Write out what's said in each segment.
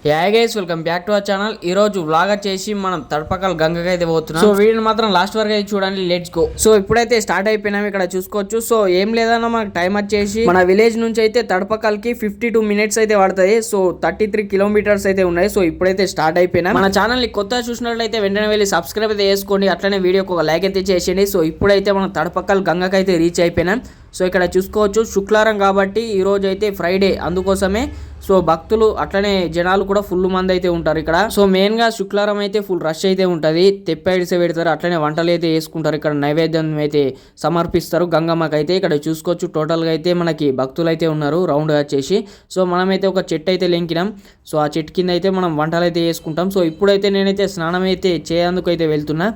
Hi guys, welcome back to our channel. ఈ రోజు vlog వచ్చేసి మనం తడపకల్ గంగకి అయితే పోతున్నాం. సో వీడిని మాత్రం లాస్ట్ వరకు అయితే చూడండి. Let's go. సో ఇప్పుడైతే స్టార్ట్ అయిపోయినాం. ఇక్కడ చూసుకోవచ్చు. సో ఏం లేదన్నా మనకు టైం వచ్చేసి మన విలేజ్ నుంచి అయితే తడపకల్ కి 52 minutes అయితే పడుతుంది. సో 33 kilometers అయితే ఉన్నాయి. సో ఇప్పుడైతే స్టార్ట్ అయిపోయినా. మన ఛానల్ ని కొత్తగా చూసినట్లయితే వెంటనే వెళ్ళి సబ్స్క్రైబ్ అయితే చేసుకోండి. అట్లనే వీడియోకి ఒక లైక్ అయితే చేసేయండి. సో ఇప్పుడైతే మనం తడపకల్ గంగకి అయితే రీచ్ అయిపోయినాం. సో ఇక్కడ చూసుకోవచ్చు, శుక్రవారం కాబట్టి ఈరోజు అయితే ఫ్రైడే, అందుకోసమే సో భక్తులు అట్లనే జనాలు కూడా ఫుల్ మంది అయితే ఉంటారు ఇక్కడ. సో మెయిన్ గా శుక్రవారం అయితే ఫుల్ రష్ అయితే ఉంటది. తెప్పైడిసే పెడతారు, అట్లనే వంటలు అయితే వేసుకుంటారు. ఇక్కడ నైవేద్యం అయితే సమర్పిస్తారు గంగమ్మకి అయితే. ఇక్కడ చూసుకోవచ్చు, టోటల్ గా అయితే మనకి భక్తులు అయితే ఉన్నారు రౌండ్ వచ్చేసి. సో మనమైతే ఒక చెట్టు అయితే లెంకినాం. సో ఆ చెట్టు కింద అయితే మనం వంటలు అయితే వేసుకుంటాం. సో ఇప్పుడైతే నేనైతే స్నానం అయితే చేయేందుకు అయితే వెళ్తున్నా.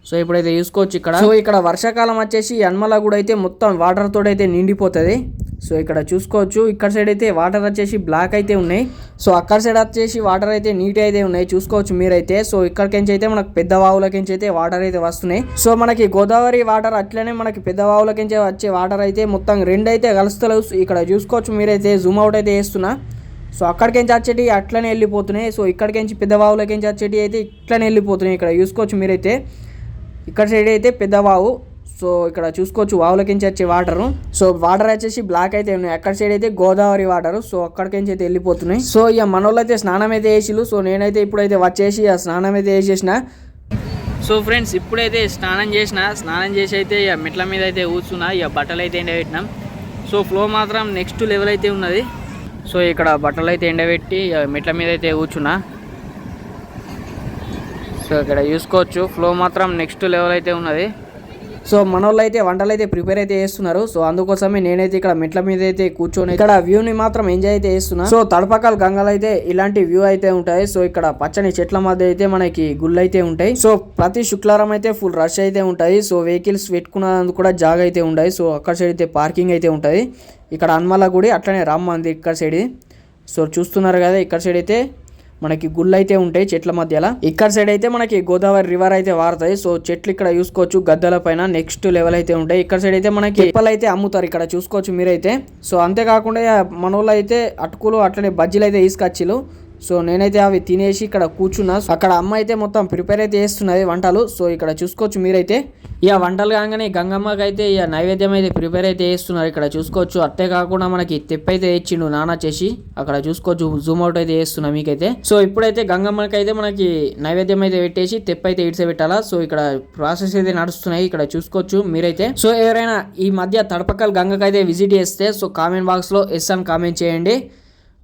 సో ఇప్పుడైతే చూసుకోవచ్చు ఇక్కడ. సో ఇక్కడ వర్షాకాలం వచ్చేసి యన్మల కూడా అయితే మొత్తం వాటర్ తోటి అయితే నిండిపోతుంది. సో ఇక్కడ చూసుకోవచ్చు, ఇక్కడ సైడ్ అయితే వాటర్ వచ్చేసి బ్లాక్ అయితే ఉన్నాయి. సో అక్కడ సైడ్ వచ్చేసి వాటర్ అయితే నీట్ అయితే ఉన్నాయి, చూసుకోవచ్చు మీరైతే. సో ఇక్కడికించి అయితే మనకు పెద్ద వాగులకించి అయితే వాటర్ అయితే వస్తున్నాయి. సో మనకి గోదావరి వాటర్ అట్లనే మనకి పెద్ద వాగులకించి వచ్చే వాటర్ అయితే మొత్తం రెండు అయితే కలుస్తలేవు. ఇక్కడ చూసుకోవచ్చు మీరైతే, జూమ్ అవుట్ అయితే వేస్తున్నా. సో అక్కడికించి వచ్చేటి అట్లనే వెళ్ళిపోతున్నాయి. సో ఇక్కడికించి పెద్ద వాగులకించి వచ్చేటి అయితే ఇట్లనే వెళ్ళిపోతున్నాయి. ఇక్కడ చూసుకోవచ్చు మీరైతే, ఇక్కడ సైడ్ అయితే పెద్ద వాగు. సో ఇక్కడ చూసుకోవచ్చు వాగులకించి వచ్చే వాటరు. సో వాటర్ వచ్చేసి బ్లాక్ అయితే ఉన్నాయి. అక్కడ సైడ్ అయితే గోదావరి వాటర్. సో అక్కడికించి అయితే వెళ్ళిపోతున్నాయి. సో ఇక మనోళ్ళు అయితే స్నానం అయితే వేసిలు. సో నేనైతే ఇప్పుడైతే వచ్చేసి ఆ స్నానం అయితే వేసేసిన. సో ఫ్రెండ్స్, ఇప్పుడైతే స్నానం చేసి అయితే ఇక మెట్ల మీద అయితే కూర్చున్నా. ఇక బట్టలు అయితే ఎండబెట్టినాం. సో ఫ్లో మాత్రం నెక్స్ట్ లెవెల్ అయితే ఉన్నది. సో ఇక్కడ బట్టలు అయితే ఎండబెట్టి మెట్ల మీద అయితే కూర్చున్నా. సో ఇక్కడ చూసుకోవచ్చు, ఫ్లో మాత్రం నెక్స్ట్ లెవెల్ అయితే ఉన్నది. సో మనోళ్ళు అయితే వంటలు అయితే ప్రిపేర్ అయితే చేస్తున్నారు. సో అందుకోసమే నేనైతే ఇక్కడ మెట్ల మీద అయితే కూర్చొని ఇక్కడ వ్యూని మాత్రం ఎంజాయ్ అయితే చేస్తున్నా. సో తడపకల్ గంగలు అయితే ఇలాంటి వ్యూ అయితే ఉంటాయి. సో ఇక్కడ పచ్చని చెట్ల మధ్య అయితే మనకి గుళ్ళు అయితే ఉంటాయి. సో ప్రతి శుక్రవారం అయితే ఫుల్ రష్ అయితే ఉంటాయి. సో వెహికల్స్ పెట్టుకున్నందుకు కూడా జాగా అయితే ఉంటాయి. సో అక్కడ సైడ్ అయితే పార్కింగ్ అయితే ఉంటుంది. ఇక్కడ హనుమాల గుడి, అట్లనే రామ మందిర్ ఇక్కడ సైడ్. సో చూస్తున్నారు కదా, ఇక్కడ సైడ్ అయితే మనకి గుళ్ళు అయితే ఉంటాయి చెట్ల మధ్యలో. ఇక్కడ సైడ్ అయితే మనకి గోదావరి రివర్ అయితే వారుతాయి. సో చెట్లు ఇక్కడ చూసుకోవచ్చు గద్దెల పైన నెక్స్ట్ లెవెల్ అయితే ఉంటాయి. ఇక్కడ సైడ్ అయితే మనకి తెప్పలు అయితే అమ్ముతారు, ఇక్కడ చూసుకోవచ్చు మీరైతే. సో అంతేకాకుండా మనోళ్ళు అయితే అటుకులు అట్లనే బజ్జీలు అయితే తీసుకొచ్చిలు. సో నేనైతే అవి తినేసి ఇక్కడ కూర్చున్నా. అక్కడ అమ్మ అయితే మొత్తం ప్రిపేర్ అయితే చేస్తున్నది వంటలు. సో ఇక్కడ చూసుకోవచ్చు మీరైతే, ఇక వంటలు కాగానే గంగమ్మకి అయితే ఇక నైవేద్యం అయితే ప్రిపేర్ అయితే చేస్తున్నారు. ఇక్కడ చూసుకోవచ్చు. అంతే కాకుండా మనకి తెప్ప అయితే ఇచ్చిండు నాన్న చేసి. అక్కడ చూసుకోవచ్చు, జూమ్ అవుట్ అయితే చేస్తున్నా మీకైతే. సో ఇప్పుడైతే గంగమ్మకి అయితే మనకి నైవేద్యం అయితే పెట్టేసి తెప్ప అయితే ఇడిసే పెట్టాలా. సో ఇక్కడ ప్రాసెస్ అయితే నడుస్తున్నాయి, ఇక్కడ చూసుకోవచ్చు మీరైతే. సో ఎవరైనా ఈ మధ్య తడపకల్ గంగకి అయితే విజిట్ చేస్తే సో కామెంట్ బాక్స్ లో ఎస్ అని కామెంట్ చేయండి.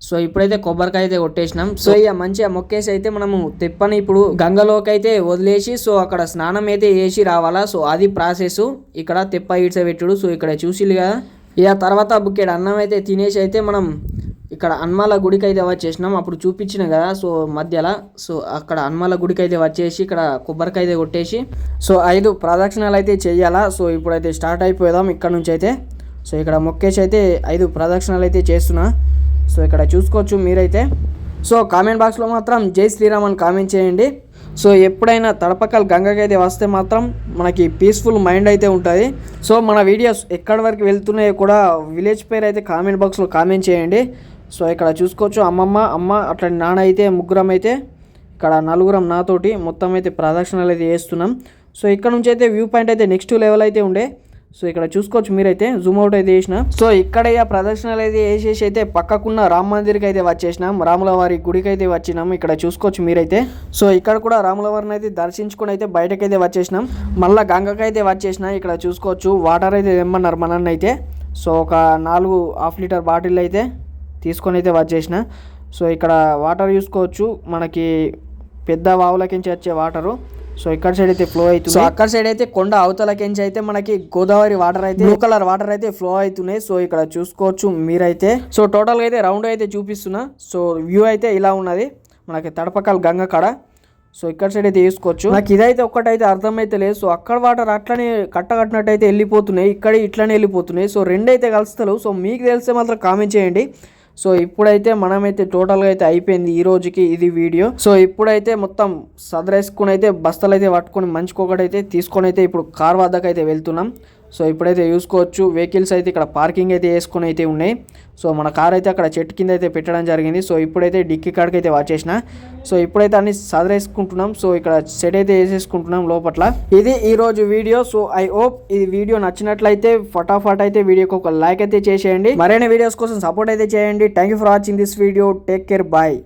సో ఇప్పుడైతే కొబ్బరికాయ అయితే కొట్టేసినాం. సో ఇక మంచిగా మొక్కేసి అయితే మనము తెప్పని ఇప్పుడు గంగలోకి అయితే వదిలేసి సో అక్కడ స్నానం అయితే చేసి రావాలా. సో అది ప్రాసెస్. ఇక్కడ తెప్ప ఇడ్చబెట్టుడు. సో ఇక్కడ చూసిలు కదా. ఇక తర్వాత బుక్కెడు అన్నం అయితే తినేసి అయితే మనం ఇక్కడ హనుమాల గుడికి అయితే వచ్చేసినాం. అప్పుడు చూపించిన కదా సో మధ్యలో. సో అక్కడ హనుమాల గుడికి అయితే వచ్చేసి ఇక్కడ కొబ్బరికాయ అయితే కొట్టేసి సో 5 ప్రదక్షిణాలు అయితే చెయ్యాలా. సో ఇప్పుడైతే స్టార్ట్ అయిపోదాం ఇక్కడ నుంచి అయితే. సో ఇక్కడ మొక్కేసి అయితే 5 ప్రదక్షిణాలు అయితే చేస్తున్నా. సో ఇక్కడ చూసుకోవచ్చు మీరైతే. సో కామెంట్ బాక్స్లో మాత్రం జై శ్రీరామ్ అని కామెంట్ చేయండి. సో ఎప్పుడైనా తడపకల్ గంగకి అయితే వస్తే మాత్రం మనకి పీస్ఫుల్ మైండ్ అయితే ఉంటుంది. సో మన వీడియోస్ ఎక్కడి వరకు వెళ్తున్నాయో కూడా విలేజ్ పేరు అయితే కామెంట్ బాక్స్లో కామెంట్ చేయండి. సో ఇక్కడ చూసుకోవచ్చు, అమ్మ అట్లా నాన్న అయితే ముగ్గురం అయితే ఇక్కడ నలుగురం నాతోటి మొత్తం అయితే ప్రదక్షిణలు అయితే చేస్తున్నాం. సో ఇక్కడ నుంచి అయితే వ్యూ పాయింట్ అయితే నెక్స్ట్ లెవెల్ అయితే ఉండే. సో ఇక్కడ చూసుకోవచ్చు మీరైతే, జూమ్ అవుట్ అయితే చేసిన. సో ఇక్కడ ప్రదర్శనలు అయితే వేసేసి అయితే పక్కకున్న రామ మందిర్కి అయితే వచ్చేసినాం. రాములవారి గుడికి అయితే వచ్చినాం. ఇక్కడ చూసుకోవచ్చు మీరైతే. సో ఇక్కడ కూడా రాములవారిని అయితే దర్శించుకొని అయితే బయటకైతే వచ్చేసినాం. మళ్ళీ గంగకి అయితే వచ్చేసిన. ఇక్కడ చూసుకోవచ్చు వాటర్ అయితే తెమ్మన్నారు మనన్న అయితే. సో ఒక 4 హాఫ్ లీటర్ బాటిల్ అయితే తీసుకొని అయితే వచ్చేసిన. సో ఇక్కడ వాటర్ చూసుకోవచ్చు, మనకి పెద్ద వాగులకించి వచ్చే వాటరు. సో ఇక్కడ సైడ్ అయితే ఫ్లో అవుతుంది. సో అక్కడ సైడ్ అయితే కొండ అవతలకించి అయితే మనకి గోదావరి వాటర్ అయితే బ్లూ కలర్ వాటర్ అయితే ఫ్లో అవుతున్నాయి. సో ఇక్కడ చూసుకోవచ్చు మీరైతే. సో టోటల్ గా అయితే రౌండ్ అయితే చూపిస్తున్నా. సో వ్యూ అయితే ఇలా ఉన్నది మనకి తడపకల్ గంగ కాడ. సో ఇక్కడ సైడ్ అయితే చూసుకోవచ్చు. నాకు ఇదైతే ఒక్కటైతే అర్థమైతే లేదు. సో అక్కడ వాటర్ అట్లనే కట్టకట్టినట్టు అయితే వెళ్ళిపోతున్నాయి, ఇక్కడ ఇట్లనే వెళ్ళిపోతున్నాయి. సో రెండైతే కలుస్తలేవు. సో మీకు తెలిస్తే మాత్రం కామెంట్ చేయండి. సో ఇప్పుడైతే మనమైతే టోటల్గా అయితే అయిపోయింది ఈ రోజుకి ఇది వీడియో. సో ఇప్పుడైతే మొత్తం సదరేసుకుని అయితే బస్తలు అయితే పట్టుకొని మంచుకొకటి అయితే తీసుకొని అయితే ఇప్పుడు కార్ వద్దకు అయితే వెళ్తున్నాం. సో ఇప్పుడైతే చూసుకోవచ్చు వెహికల్స్ అయితే ఇక్కడ పార్కింగ్ అయితే వేసుకొని అయితే ఉన్నాయి. సో మన కార్ అయితే అక్కడ చెట్టు కింద అయితే పెట్టడం జరిగింది. సో ఇప్పుడైతే డిక్కీ కాడికి అయితే వచ్చేసిన. సో ఇప్పుడైతే అన్ని సదరేసుకుంటున్నాం. సో ఇక్కడ సెట్ అయితే వేసేసుకుంటున్నాం లోపల. ఇది ఈ రోజు వీడియో. సో ఐ హోప్ ఈ వీడియో నచ్చినట్లయితే ఫటాఫట్ అయితే వీడియోకి ఒక లైక్ అయితే చేసేయండి. మరిన్ని వీడియోస్ కోసం సపోర్ట్ అయితే చేయండి. Thank you for watching this video. Take care. Bye.